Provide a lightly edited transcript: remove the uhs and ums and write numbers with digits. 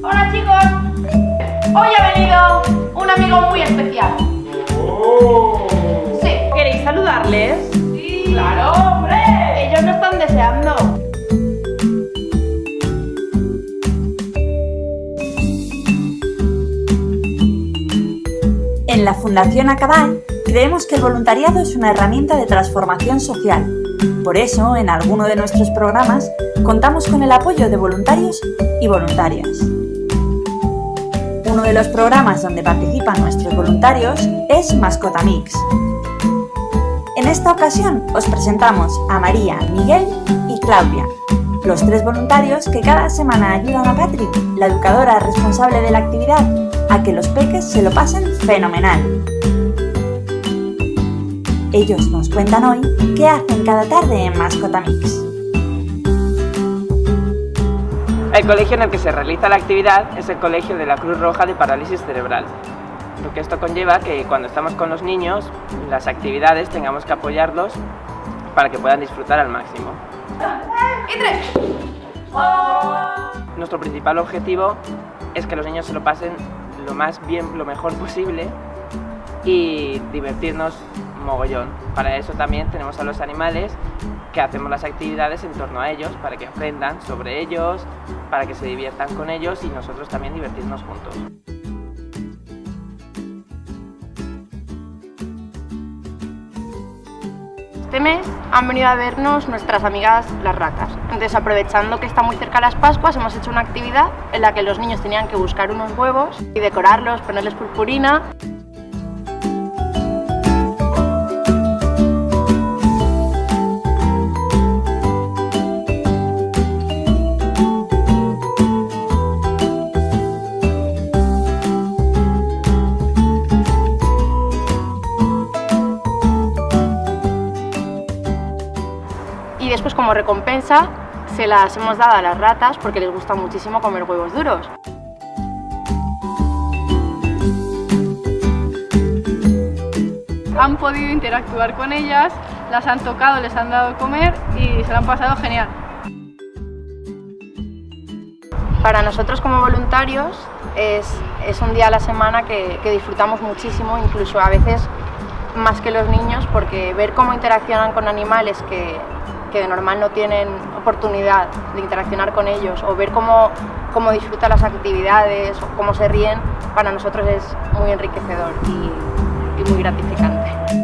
Hola chicos, hoy ha venido un amigo muy especial. Sí. ¿Queréis saludarles? Sí. Claro, hombre. Ellos no están deseando. En la Fundación Acadal creemos que el voluntariado es una herramienta de transformación social. Por eso, en alguno de nuestros programas, contamos con el apoyo de voluntarios y voluntarias. Uno de los programas donde participan nuestros voluntarios es Mascota Mix. En esta ocasión os presentamos a María, Miguel y Claudia, los 3 voluntarios que cada semana ayudan a Patri, la educadora responsable de la actividad, a que los peques se lo pasen fenomenal. Ellos nos cuentan hoy qué hacen cada tarde en Mascota Mix. El colegio en el que se realiza la actividad es el Colegio de la Cruz Roja de Parálisis Cerebral. Lo que esto conlleva que cuando estamos con los niños, las actividades tengamos que apoyarlos para que puedan disfrutar al máximo. Y 3. Nuestro principal objetivo es que los niños se lo pasen lo mejor posible y divertirnos mogollón. Para eso también tenemos a los animales que hacemos las actividades en torno a ellos para que aprendan sobre ellos, para que se diviertan con ellos y nosotros también divertirnos juntos. Este mes han venido a vernos nuestras amigas las ratas. Entonces, aprovechando que está muy cerca las Pascuas, hemos hecho una actividad en la que los niños tenían que buscar unos huevos y decorarlos, ponerles purpurina. Y después, como recompensa, se las hemos dado a las ratas porque les gusta muchísimo comer huevos duros. Han podido interactuar con ellas, las han tocado, les han dado de comer y se lo han pasado genial. Para nosotros como voluntarios es un día a la semana que disfrutamos muchísimo, incluso a veces más que los niños, porque ver cómo interaccionan con animales que de normal no tienen oportunidad de interaccionar con ellos, o ver cómo disfrutan las actividades o cómo se ríen, para nosotros es muy enriquecedor y muy gratificante.